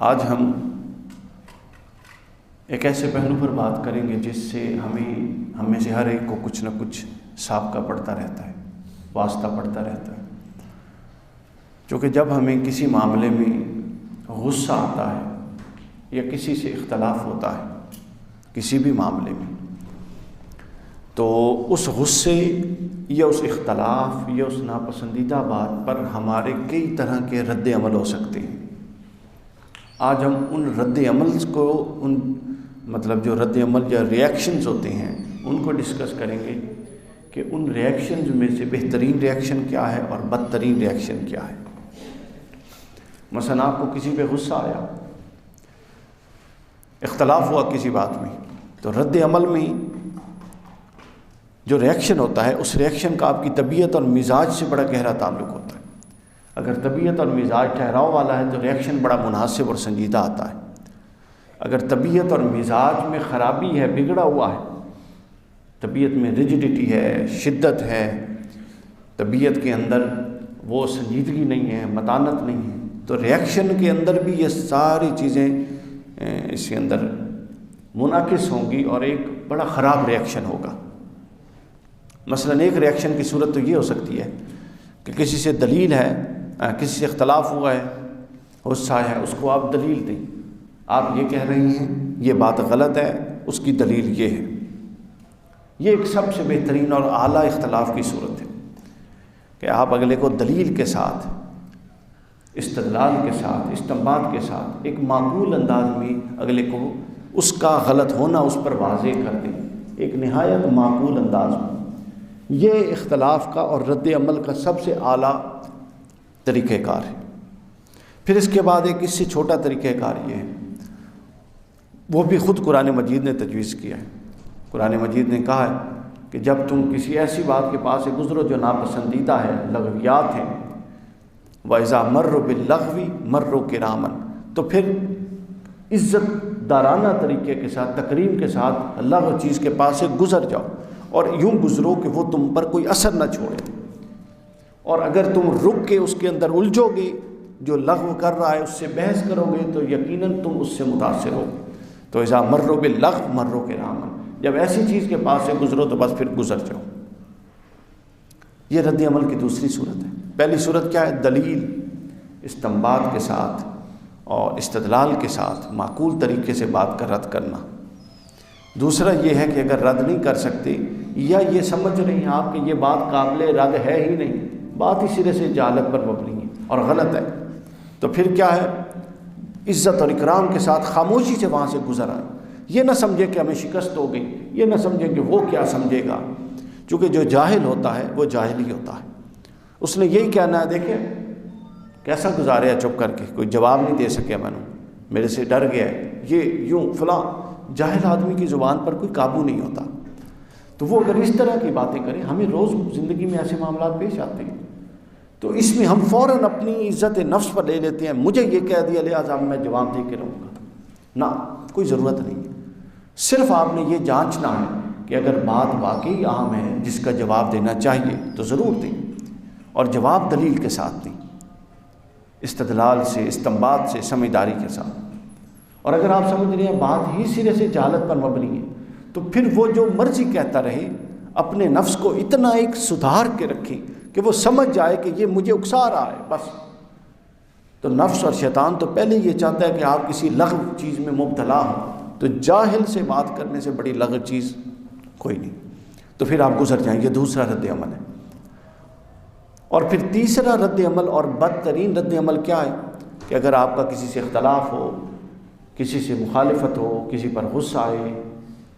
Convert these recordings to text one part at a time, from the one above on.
آج ہم ایک ایسے پہلو پر بات کریں گے جس سے ہم میں سے ہر ایک کو کچھ نہ کچھ سابقہ پڑتا رہتا ہے، واسطہ پڑتا رہتا ہے۔ چونکہ جب ہمیں کسی معاملے میں غصہ آتا ہے یا کسی سے اختلاف ہوتا ہے کسی بھی معاملے میں، تو اس غصے یا اس اختلاف یا اس ناپسندیدہ بات پر ہمارے کئی طرح کے رد عمل ہو سکتے ہیں۔ آج ہم ان رد عمل کو جو رد عمل یا ریئیکشنز ہوتے ہیں ان کو ڈسکس کریں گے کہ ان ریئیکشنز میں سے بہترین ریئیکشن کیا ہے اور بدترین ریئیکشن کیا ہے۔ مثلا آپ کو کسی پہ غصہ آیا، اختلاف ہوا کسی بات میں، تو رد عمل میں جو ریئیکشن ہوتا ہے اس ریئیکشن کا آپ کی طبیعت اور مزاج سے بڑا گہرا تعلق ہوتا ہے۔ اگر طبیعت اور مزاج ٹھہراؤ والا ہے تو ریئیکشن بڑا مناسب اور سنجیدہ آتا ہے۔ اگر طبیعت اور مزاج میں خرابی ہے، بگڑا ہوا ہے، طبیعت میں ریجڈیٹی ہے، شدت ہے، طبیعت کے اندر وہ سنجیدگی نہیں ہے، متانت نہیں ہے، تو ریئیکشن کے اندر بھی یہ ساری چیزیں اس کے اندر منعکس ہوں گی اور ایک بڑا خراب ریئیکشن ہوگا۔ مثلا ایک ریئیکشن کی صورت تو یہ ہو سکتی ہے کہ کسی سے دلیل ہے، کسی سے اختلاف ہوا ہے، غصہ ہے، اس کو آپ دلیل دیں، آپ یہ کہہ رہی ہیں یہ بات غلط ہے، اس کی دلیل یہ ہے۔ یہ ایک سب سے بہترین اور اعلیٰ اختلاف کی صورت ہے کہ آپ اگلے کو دلیل کے ساتھ، استدلال کے ساتھ، استنباط کے ساتھ ایک معقول انداز میں اگلے کو اس کا غلط ہونا اس پر واضح کر دیں، ایک نہایت معقول انداز میں۔ یہ اختلاف کا اور رد عمل کا سب سے اعلیٰ طریقہ کار ہے۔ پھر اس کے بعد ایک اس سے چھوٹا طریقہ کار یہ ہے، وہ بھی خود قرآن مجید نے تجویز کیا ہے۔ قرآن مجید نے کہا ہے کہ جب تم کسی ایسی بات کے پاس سے گزرو جو ناپسندیدہ ہے، لغویات ہیں، وَإِذَا مَرُّوا بِاللَّغْوِ مَرُّوا كِرَامًا، تو پھر عزت دارانہ طریقے کے ساتھ، تکریم کے ساتھ لغو چیز کے پاس سے گزر جاؤ اور یوں گزرو کہ وہ تم پر کوئی اثر نہ چھوڑے۔ اور اگر تم رک کے اس کے اندر الجھو گے، جو لغو کر رہا ہے اس سے بحث کرو گے، تو یقیناً تم اس سے متاثر ہو۔ تو اذا مروا باللغو مروا کراما، جب ایسی چیز کے پاس سے گزرو تو بس پھر گزر جاؤ۔ یہ رد عمل کی دوسری صورت ہے۔ پہلی صورت کیا ہے؟ دلیل، استنباط کے ساتھ اور استدلال کے ساتھ معقول طریقے سے بات کا رد کرنا۔ دوسرا یہ ہے کہ اگر رد نہیں کر سکتے یا یہ سمجھ رہے ہیں آپ کہ یہ بات قابل رد ہے ہی نہیں، بات ہی سرے سے جہالت پر مبنی ہے اور غلط ہے، تو پھر کیا ہے؟ عزت اور اکرام کے ساتھ خاموشی سے وہاں سے گزر آئے۔ یہ نہ سمجھے کہ ہمیں شکست ہو گئی، یہ نہ سمجھے کہ وہ کیا سمجھے گا، چونکہ جو جاہل ہوتا ہے وہ جاہل ہی ہوتا ہے۔ اس نے یہی کہنا ہے، دیکھیں کیسا گزاریا چپ کر کے، کوئی جواب نہیں دے سکے، میں نے میرے سے ڈر گیا ہے، یہ یوں فلاں۔ جاہل آدمی کی زبان پر کوئی قابو نہیں ہوتا، تو وہ اگر اس طرح کی باتیں کریں، ہمیں روز زندگی میں ایسے معاملات پیش آتے ہیں، تو اس میں ہم فوراً اپنی عزت نفس پر لے لیتے ہیں، مجھے یہ کہہ دیا لہٰذا میں جواب دے کے رہوں گا۔ نہ، کوئی ضرورت نہیں ہے۔ صرف آپ نے یہ جانچنا ہے کہ اگر بات واقعی اہم ہے جس کا جواب دینا چاہیے تو ضرور دیں، اور جواب دلیل کے ساتھ دیں، استدلال سے، استنباط سے، سمجھداری کے ساتھ۔ اور اگر آپ سمجھ رہے ہیں بات ہی سرے سے جہالت پر مبنی ہے، تو پھر وہ جو مرضی کہتا رہے، اپنے نفس کو اتنا ایک سدھار کے رکھیں کہ وہ سمجھ جائے کہ یہ مجھے اکسا رہا ہے، بس۔ تو نفس اور شیطان تو پہلے یہ چاہتا ہے کہ آپ کسی لغو چیز میں مبتلا ہوں، تو جاہل سے بات کرنے سے بڑی لغو چیز کوئی نہیں، تو پھر آپ گزر جائیں۔ یہ دوسرا رد عمل ہے۔ اور پھر تیسرا رد عمل اور بدترین رد عمل کیا ہے کہ اگر آپ کا کسی سے اختلاف ہو، کسی سے مخالفت ہو، کسی پر غصہ آئے،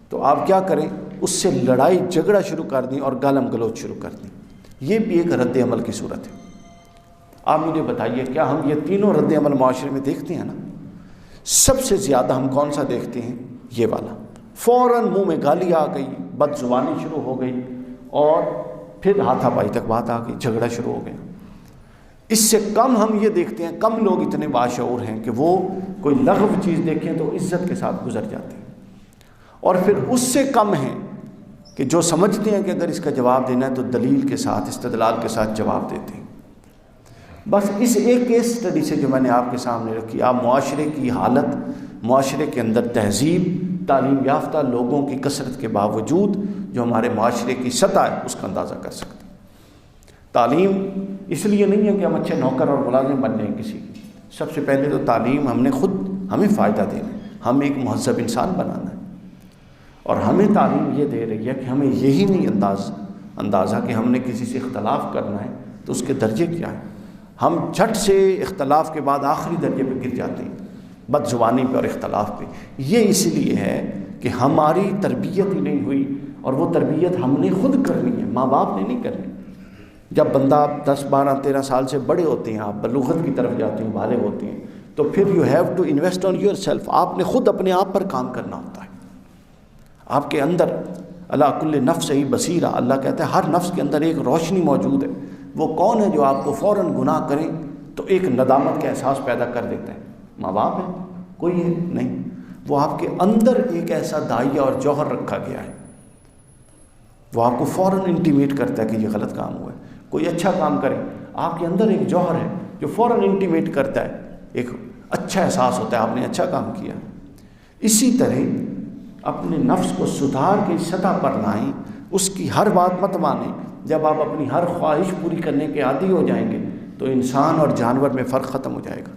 تو آپ کیا کریں؟ اس سے لڑائی جھگڑا شروع کر دیں اور گالم گلوچ شروع کر دیں۔ یہ بھی ایک رد عمل کی صورت ہے۔ آپ مجھے بتائیے، کیا ہم یہ تینوں رد عمل معاشرے میں دیکھتے ہیں نا؟ سب سے زیادہ ہم کون سا دیکھتے ہیں؟ یہ والا۔ فوراً منہ میں گالی آ گئی، بد زبانی شروع ہو گئی، اور پھر ہاتھا پائی تک بات آ گئی، جھگڑا شروع ہو گیا۔ اس سے کم ہم یہ دیکھتے ہیں، کم لوگ اتنے باشعور ہیں کہ وہ کوئی لغو چیز دیکھیں تو عزت کے ساتھ گزر جاتے ہیں، اور پھر اس سے کم ہیں کہ جو سمجھتے ہیں کہ اگر اس کا جواب دینا ہے تو دلیل کے ساتھ، استدلال کے ساتھ جواب دیتے ہیں۔ بس اس ایک کیس اسٹڈی سے جو میں نے آپ کے سامنے رکھی، آپ معاشرے کی حالت، معاشرے کے اندر تہذیب، تعلیم یافتہ لوگوں کی کثرت کے باوجود جو ہمارے معاشرے کی سطح ہے اس کا اندازہ کر سکتے ہیں۔ تعلیم اس لیے نہیں ہے کہ ہم اچھے نوکر اور ملازم بن جائیں کسی کی، سب سے پہلے تو تعلیم ہم نے خود ہمیں فائدہ دینا ہے، ہمیں ایک مہذب انسان بنانا ہے، اور ہمیں تعلیم یہ دے رہی ہے کہ ہمیں یہی نہیں اندازہ کہ ہم نے کسی سے اختلاف کرنا ہے تو اس کے درجے کیا ہیں۔ ہم جھٹ سے اختلاف کے بعد آخری درجے پہ گر جاتے ہیں، بد زبانی پہ اور اختلاف پہ۔ یہ اس لیے ہے کہ ہماری تربیت ہی نہیں ہوئی، اور وہ تربیت ہم نے خود کرنی ہے، ماں باپ نے نہیں کرنی۔ جب بندہ 10 12 13 سال سے بڑے ہوتے ہیں، آپ بلوغت کی طرف جاتے ہیں، بالغ ہوتے ہیں، تو پھر you have to invest on yourself, آپ نے خود اپنے آپ پر کام کرنا ہوتا ہے۔ آپ کے اندر اللہ کل نفس ہی بصیرہ، اللہ کہتا ہے ہر نفس کے اندر ایک روشنی موجود ہے۔ وہ کون ہے جو آپ کو فوراً گناہ کریں تو ایک ندامت کا احساس پیدا کر دیتا ہے؟ ماں باپ ہے؟ کوئی ہے نہیں، وہ آپ کے اندر ایک ایسا داعیہ اور جوہر رکھا گیا ہے، وہ آپ کو فوراً انٹیمیٹ کرتا ہے کہ یہ غلط کام ہوا ہے۔ کوئی اچھا کام کرے، آپ کے اندر ایک جوہر ہے جو فوراً انٹیمیٹ کرتا ہے، ایک اچھا احساس ہوتا ہے آپ نے اچھا کام کیا۔ اسی طرح اپنے نفس کو سدھار کے سطح پر لائیں، اس کی ہر بات مت مانیں۔ جب آپ اپنی ہر خواہش پوری کرنے کے عادی ہو جائیں گے تو انسان اور جانور میں فرق ختم ہو جائے گا۔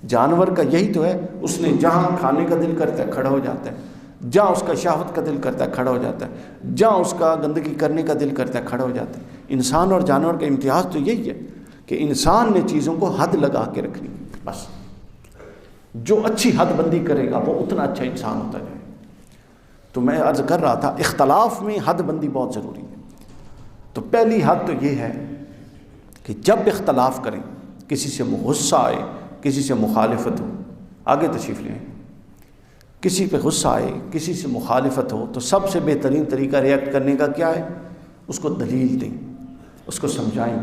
جانور کا یہی تو ہے، اس نے جہاں کھانے کا دل کرتا ہے کھڑا ہو جاتا ہے، جہاں اس کا شہوت کا دل کرتا ہے کھڑا ہو جاتا ہے، جہاں اس کا گندگی کرنے کا دل کرتا ہے کھڑا ہو جاتا ہے۔ انسان اور جانور کا امتیاز تو یہی ہے کہ انسان نے چیزوں کو حد لگا کے رکھنی ہے، بس جو اچھی حد بندی کرے گا وہ اتنا اچھا انسان ہوتا جائے۔ تو میں عرض کر رہا تھا اختلاف میں حد بندی بہت ضروری ہے۔ تو پہلی حد تو یہ ہے کہ جب اختلاف کریں، کسی سے غصہ آئے، کسی سے مخالفت ہو، آگے تشریف لیں، کسی پہ غصہ آئے، کسی سے مخالفت ہو، تو سب سے بہترین طریقہ ریئیکٹ کرنے کا کیا ہے؟ اس کو دلیل دیں، اس کو سمجھائیں،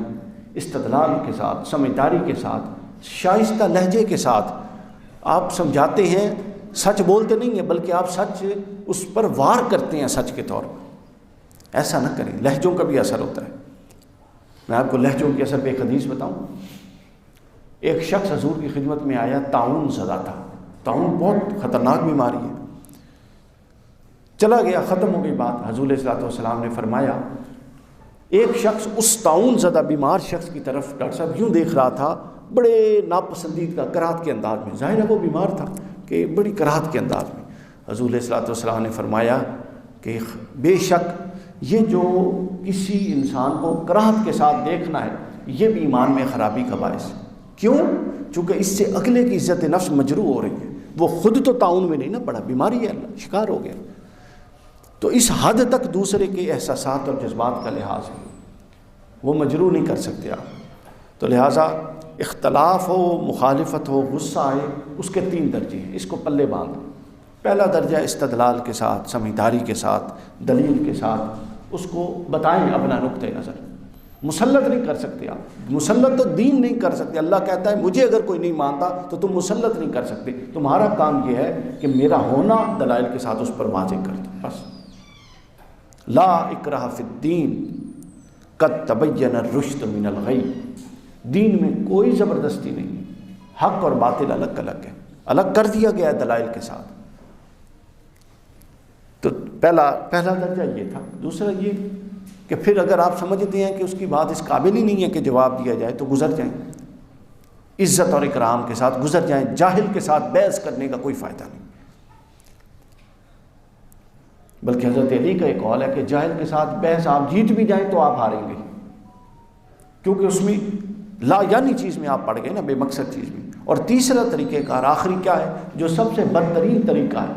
استدلال کے ساتھ، سمجھداری کے ساتھ، شائستہ لہجے کے ساتھ آپ سمجھاتے ہیں۔ سچ بولتے نہیں ہیں بلکہ آپ سچ اس پر وار کرتے ہیں سچ کے طور پر۔ ایسا نہ کریں، لہجوں کا بھی اثر ہوتا ہے۔ میں آپ کو لہجوں کے اثر پہ ایک حدیث بتاؤں۔ ایک شخص حضور کی خدمت میں آیا، طاعون زدہ تھا۔ طاعون بہت خطرناک بیماری ہے۔ چلا گیا، ختم ہو گئی بات۔ حضور علیہ الصلوۃ والسلام نے فرمایا، ایک شخص اس طاعون زدہ بیمار شخص کی طرف ڈاکٹر صاحب یوں دیکھ رہا تھا، بڑے ناپسندیدہ کراہت کے انداز میں۔ ظاہر ہے وہ بیمار تھا کہ بڑی کراہت کے انداز میں۔ حضور علیہ الصلوۃ والسلام نے فرمایا کہ بے شک یہ جو کسی انسان کو کراہت کے ساتھ دیکھنا ہے، یہ بھی ایمان میں خرابی کا باعث ہے۔ کیوں؟ چونکہ اس سے اگلے کی عزت نفس مجروح ہو رہی ہے۔ وہ خود تو طاعون میں نہیں نہ پڑا، بیماری ہے، اللہ شکار ہو گیا۔ تو اس حد تک دوسرے کے احساسات اور جذبات کا لحاظ ہے، وہ مجروح نہیں کر سکتے آپ۔ تو لہٰذا اختلاف ہو، مخالفت ہو، غصہ آئے، اس کے 3 درجے ہیں، اس کو پلے باندھ۔ پہلا درجہ استدلال کے ساتھ، سمجھداری کے ساتھ، دلیل کے ساتھ اس کو بتائیں اپنا نقطہ نظر۔ مسلط نہیں کر سکتے آپ، مسلط تو دین نہیں کر سکتے۔ اللہ کہتا ہے مجھے اگر کوئی نہیں مانتا تو تم مسلط نہیں کر سکتے، تمہارا کام یہ ہے کہ میرا ہونا دلائل کے ساتھ اس پر واضح کر دو، بس۔ لا اکراہ فی الدین قد تبین الرشد من الغی، دین میں کوئی زبردستی نہیں، حق اور باطل الگ الگ ہے، الگ کر دیا گیا ہے دلائل کے ساتھ۔ تو پہلا درجہ یہ تھا۔ دوسرا یہ کہ پھر اگر آپ سمجھتے ہیں کہ اس کی بات اس قابل ہی نہیں ہے کہ جواب دیا جائے تو گزر جائیں، عزت اور اکرام کے ساتھ گزر جائیں۔ جاہل کے ساتھ بحث کرنے کا کوئی فائدہ نہیں، بلکہ حضرت علی کا ایک قول ہے کہ جاہل کے ساتھ بحث آپ جیت بھی جائیں تو آپ ہاریں گے، کیونکہ اس میں لا یعنی چیز میں آپ پڑ گئے نا، بے مقصد چیز میں۔ اور تیسرا طریقہ کار آخری کیا ہے، جو سب سے بدترین طریقہ ہے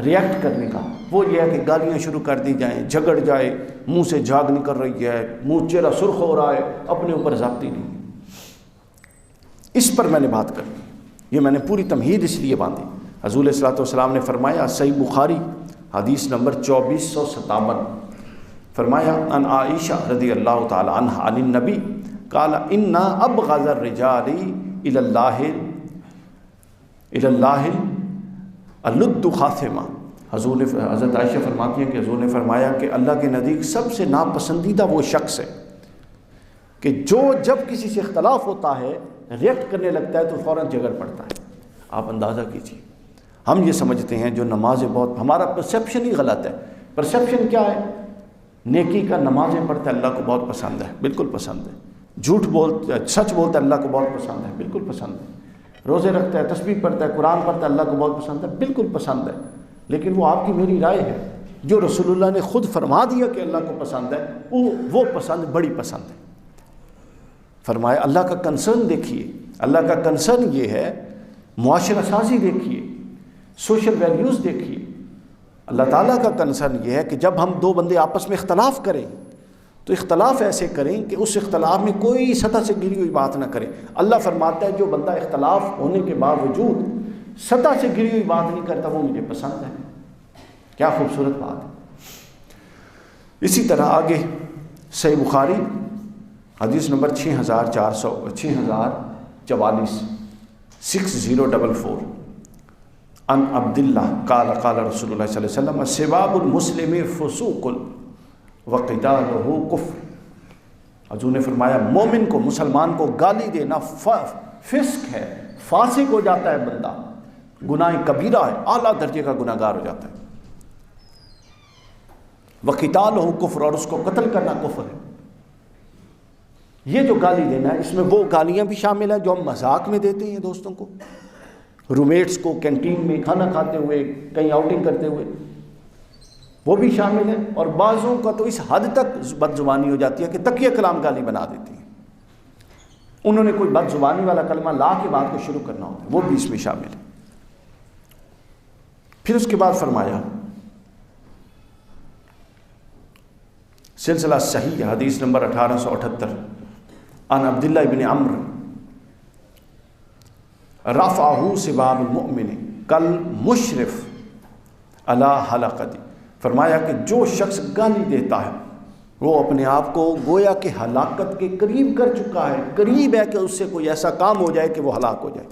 ریئیکٹ کرنے کا، وہ یہ ہے کہ گالیاں شروع کر دی جائیں، جھگڑ جائے، منہ سے جھاگ نکل رہی ہے، منہ چہرہ سرخ ہو رہا ہے، اپنے اوپر ضابط ہی نہیں۔ اس پر میں نے بات کرنی، یہ میں نے پوری تمہید اس لیے باندھی۔ حضور علیہ الصلوۃ والسلام نے فرمایا، صحیح بخاری حدیث نمبر 2457، فرمایا ان عائشہ رضی اللہ تعالی عنہ عن النبی قال ان ابغض الرجال الی اللہ اللد خاثمہ۔ حضرت عائشہ فرماتی ہیں کہ حضور نے فرمایا کہ اللہ کے نزدیک سب سے ناپسندیدہ وہ شخص ہے کہ جو جب کسی سے اختلاف ہوتا ہے ریئیکٹ کرنے لگتا ہے تو فوراً جگر پڑتا ہے۔ آپ اندازہ کیجیے، ہم یہ سمجھتے ہیں جو نمازیں بہت، ہمارا پرسیپشن ہی غلط ہے۔ پرسیپشن کیا ہے؟ نیکی کا نمازیں پڑھتا ہے اللہ کو بہت پسند ہے، بالکل پسند ہے۔ جھوٹ سچ بولتا ہے اللہ کو بہت پسند ہے، بالکل پسند ہے۔ روزے رکھتا ہے، تسبیح پڑھتا ہے، قرآن پڑھتا ہے، اللہ کو بہت پسند ہے، بالکل پسند ہے۔ لیکن وہ آپ کی میری رائے ہے، جو رسول اللہ نے خود فرما دیا کہ اللہ کو پسند ہے، وہ پسند بڑی پسند ہے۔ فرمایا اللہ کا کنسرن دیکھیے، اللہ کا کنسرن یہ ہے، معاشرہ سازی دیکھیے، سوشل ویلیوز دیکھیے۔ اللہ تعالیٰ کا کنسرن یہ ہے کہ جب ہم دو بندے آپس میں اختلاف کریں تو اختلاف ایسے کریں کہ اس اختلاف میں کوئی سطح سے گری ہوئی بات نہ کریں۔ اللہ فرماتا ہے جو بندہ اختلاف ہونے کے باوجود سطح سے گری ہوئی بات نہیں کرتا وہ مجھے پسند ہے۔ کیا خوبصورت بات ہے۔ اسی طرح آگے صحیح بخاری حدیث نمبر 6044 6044 ان عبداللہ قال قال رسول اللہ صلی اللہ علیہ وسلم سباب المسلم فسوق وقتالہ کفر۔ حضور نے فرمایا مومن کو، مسلمان کو گالی دینا فسق ہے، فاسق ہو جاتا ہے بندہ، گناہ کبیرہ ہے، اعلیٰ درجے کا گناہ گار ہو جاتا ہے۔ وقتالہ کفر، اور اس کو قتل کرنا کفر ہے۔ یہ جو گالی دینا ہے اس میں وہ گالیاں بھی شامل ہیں جو ہم مذاق میں دیتے ہیں دوستوں کو، رومیٹس کو کینٹین میں کھانا کھاتے ہوئے، کہیں آؤٹنگ کرتے ہوئے، وہ بھی شامل ہے۔ اور بعضوں کا تو اس حد تک بد زبانی ہو جاتی ہے کہ تقیہ کلام گالی بنا دیتی ہیں، انہوں نے کوئی بد زبانی والا کلمہ لا کے بات کو شروع کرنا ہوتا ہے، وہ بھی اس میں شامل ہے۔ پھر اس کے بعد فرمایا سلسلہ صحیح حدیث نمبر 1878 ان عبداللہ ابن عمرو رفعہ سباب المؤمن کل مشرف علی حلقتی، فرمایا کہ جو شخص گالی دیتا ہے وہ اپنے آپ کو گویا کہ ہلاکت کے قریب کر چکا ہے، قریب ہے کہ اس سے کوئی ایسا کام ہو جائے کہ وہ ہلاک ہو جائے۔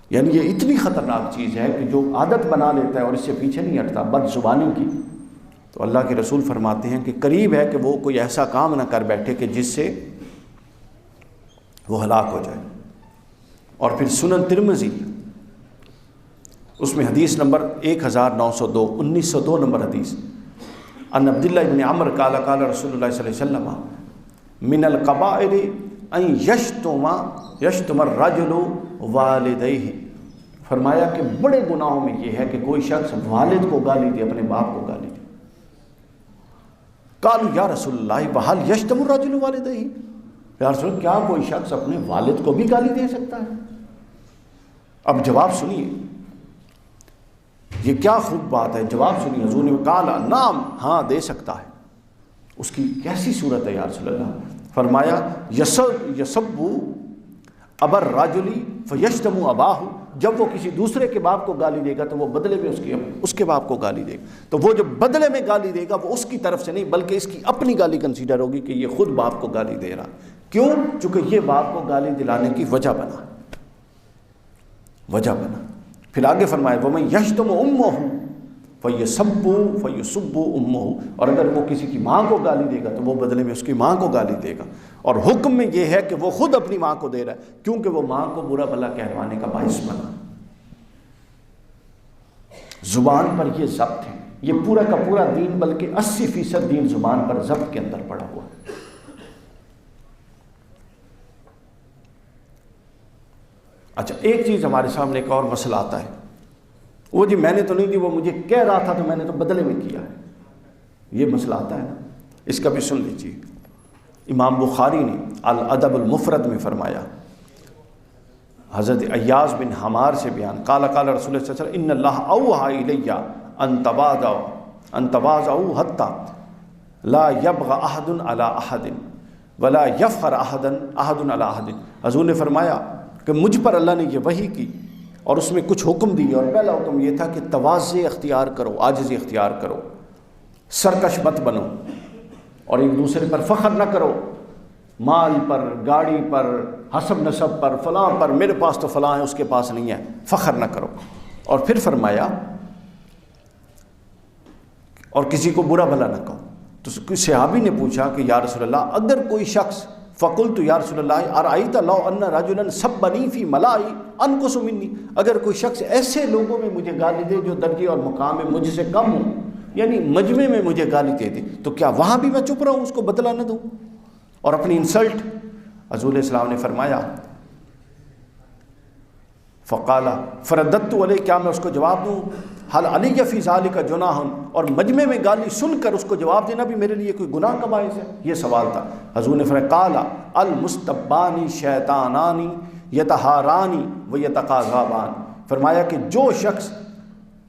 یعنی یہ اتنی خطرناک چیز ہے کہ جو عادت بنا لیتا ہے اور اس سے پیچھے نہیں ہٹتا بد زبانی کی، تو اللہ کے رسول فرماتے ہیں کہ قریب ہے کہ وہ کوئی ایسا کام نہ کر بیٹھے کہ جس سے وہ ہلاک ہو جائے۔ اور پھر سنن ترمذی اس میں حدیث نمبر 1902 1902 نمبر حدیث ان عبداللہ ابن عمرو قال قال رسول اللہ صلی اللہ علیہ وسلم من القبائر ان یشتم الرجل والدیہ، فرمایا کہ بڑے گناہوں میں یہ ہے کہ کوئی شخص والد کو گالی دے، اپنے باپ کو گالی دے۔ قالوا یا رسول اللہ وہل یشتم الرجل والدیہ، یا رسول اللہ کیا کوئی شخص اپنے والد کو بھی گالی دے سکتا ہے؟ اب جواب سنیے، یہ کیا خوب بات ہے، جواب سنیے۔ حضور نے کہا نعم، ہاں دے سکتا ہے۔ اس کی کیسی صورت ہے یا رسول اللہ؟ فرمایا یسب ابر راجلی فیشتم اباہ، جب وہ کسی دوسرے کے باپ کو گالی دے گا تو وہ بدلے میں اس کے باپ کو گالی دے گا، تو وہ جو بدلے میں گالی دے گا وہ اس کی طرف سے نہیں بلکہ اس کی اپنی گالی کنسیڈر ہوگی کہ یہ خود باپ کو گالی دے رہا۔ کیوں؟ چونکہ یہ باپ کو گالی دلانے کی وجہ بنا۔ پھر آگے فرمایا وَمَن يَشْتُمُ أُمَّهُ فَيُسُبُّ أُمَّهُ، اور اگر وہ کسی کی ماں کو گالی دے گا تو وہ بدلے میں اس کی ماں کو گالی دے گا۔ اور حکم میں یہ ہے کہ وہ خود اپنی ماں کو دے رہا ہے کیونکہ وہ ماں کو برا بھلا کہلوانے کا باعث بنا۔ زبان پر یہ ضبط ہے، یہ پورا کا پورا دین، بلکہ 80% دین زبان پر ضبط کے اندر پڑا ہوا ہے۔ اچھا ایک چیز ہمارے سامنے ایک اور مسئلہ آتا ہے، وہ جی میں نے تو نہیں دی، وہ مجھے کہہ رہا تھا تو میں نے تو بدلے میں کیا ہے، یہ مسئلہ آتا ہے نا، اس کا بھی سن لیجیے۔ امام بخاری نے الادب المفرد میں فرمایا، حضرت ایاز بن حمار سے بیان، قال قال رسول اللہ صلی اللہ علیہ وسلم ان اللہ اوحى الی ان تواضعوا حتى لا يبغى احد على احد ولا يفخر احد على احد۔ حضور نے فرمایا کہ مجھ پر اللہ نے یہ وحی کی اور اس میں کچھ حکم دیے، اور پہلا حکم یہ تھا کہ تواضع اختیار کرو، عاجزی اختیار کرو، سرکش مت بنو، اور ایک دوسرے پر فخر نہ کرو، مال پر، گاڑی پر، حسب نسب پر، فلاں پر، میرے پاس تو فلاں ہے اس کے پاس نہیں ہے، فخر نہ کرو۔ اور پھر فرمایا اور کسی کو برا بھلا نہ کہو۔ تو کوئی صحابی نے پوچھا کہ یا رسول اللہ اگر کوئی شخص فقلت یا رسول اللہ ارأیت لو ان رجلا سبنی فی ملائی انقص منی، اگر کوئی شخص ایسے لوگوں میں مجھے گالی دے جو درجے اور مقام میں مجھ سے کم ہوں، یعنی مجمع میں مجھے گالی دے دے، تو کیا وہاں بھی میں چپ رہوں، اس کو بدلہ نہ دوں اور اپنی انسلٹ؟ حضور علیہ السلام نے فرمایا فقال فرددت علیہ، کیا میں اس کو جواب دوں؟ حل علی فی ذالک جناح، اور مجمع میں گالی سن کر اس کو جواب دینا بھی میرے لیے کوئی گناہ کا باعث ہے؟ یہ سوال تھا۔ حضور نے فرمایا قال المستبانی شیطانانی یتہارانی و یتقاذبان، فرمایا کہ جو شخص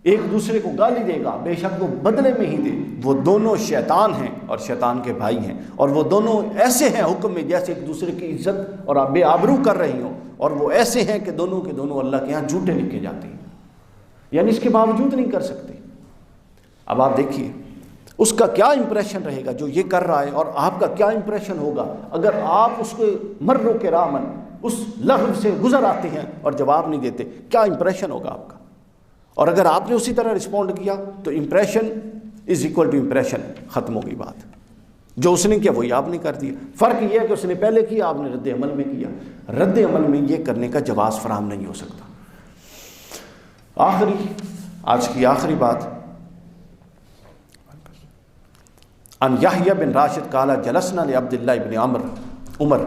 ایک دوسرے کو گالی دے گا بے شک وہ بدلے میں ہی دے، وہ دونوں شیطان ہیں اور شیطان کے بھائی ہیں، اور وہ دونوں ایسے ہیں حکم میں جیسے ایک دوسرے کی عزت اور بے آبرو کر رہی ہوں، اور وہ ایسے ہیں کہ دونوں کے دونوں اللہ کے ہاں جھوٹے لکھے جاتے ہیں، یعنی اس کے باوجود نہیں کر سکتے۔ اب آپ دیکھیے اس کا کیا امپریشن رہے گا جو یہ کر رہا ہے، اور آپ کا کیا امپریشن ہوگا اگر آپ اس کو مرو کے رامن اس لغو سے گزر آتے ہیں اور جواب نہیں دیتے، کیا امپریشن ہوگا آپ کا؟ اور اگر آپ نے اسی طرح رسپونڈ کیا تو impression is equal to impression, ختم ہوگی بات۔ جو اس نے کیا وہی آپ نے کر دیا، فرق یہ ہے کہ اس نے پہلے کیا، آپ نے رد عمل میں کیا۔ رد عمل میں یہ کرنے کا جواز فراہم نہیں ہو سکتا۔ آج کی آخری بات، ان یحییٰ بن راشد قال جلسنا لعبد اللہ بن عمر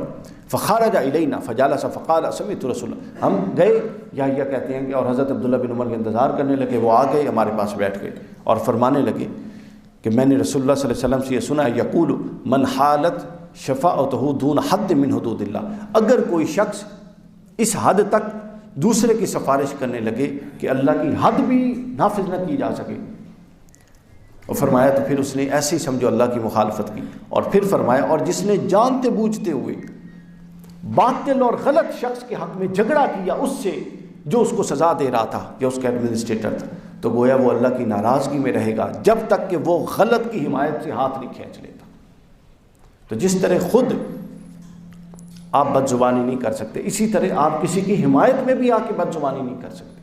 فخرج الینا فجلس فقال سمعت رسول، ہم گئے، یحییٰ کہتے ہیں کہ اور حضرت عبداللہ بن عمر کا انتظار کرنے لگے، وہ آ گئے ہمارے پاس بیٹھ گئے اور فرمانے لگے کہ میں نے رسول اللہ صلی اللہ علیہ وسلم سے یہ سنا ہے یقول من حالت شفاعتہ دون حد من حدود اللہ، اگر کوئی شخص اس حد تک دوسرے کی سفارش کرنے لگے کہ اللہ کی حد بھی نافذ نہ کی جا سکے، اور فرمایا تو پھر اس نے ایسے ہی سمجھو اللہ کی مخالفت کی، اور پھر فرمایا اور جس نے جانتے بوجھتے ہوئے باطل اور غلط شخص کے حق میں جھگڑا کیا اس سے جو اس کو سزا دے رہا تھا یا اس کا ایڈمنسٹریٹر تھا، تو گویا وہ اللہ کی ناراضگی میں رہے گا جب تک کہ وہ غلط کی حمایت سے ہاتھ نہیں کھینچ لیتا۔ تو جس طرح خود آپ بد زبانی نہیں کر سکتے، اسی طرح آپ کسی کی حمایت میں بھی آ کے بد زبانی نہیں کر سکتے۔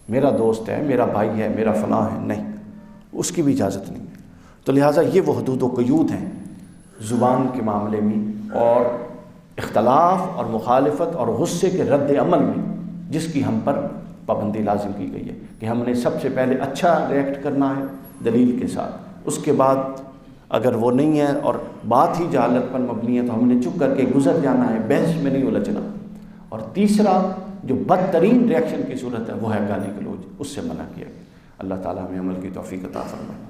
میرا دوست ہے، میرا بھائی ہے، میرا فلاں ہے، نہیں، اس کی بھی اجازت نہیں ہے۔ تو لہٰذا یہ وہ حدود و قیود ہیں زبان کے معاملے میں اور اختلاف اور مخالفت اور غصے کے رد عمل میں، جس کی ہم پر پابندی لازم کی گئی ہے کہ ہم نے سب سے پہلے اچھا ریئیکٹ کرنا ہے دلیل کے ساتھ، اس کے بعد اگر وہ نہیں ہے اور بات ہی جہالت پر مبنی ہے تو ہم نے چپ کر کے گزر جانا ہے، بحث میں نہیں الجھنا۔ اور تیسرا جو بدترین ریئیکشن کی صورت ہے وہ ہے گالی گلوچ، اس سے منع کیا گیا۔ اللہ تعالیٰ ہمیں عمل کی توفیق عطا فرمائے۔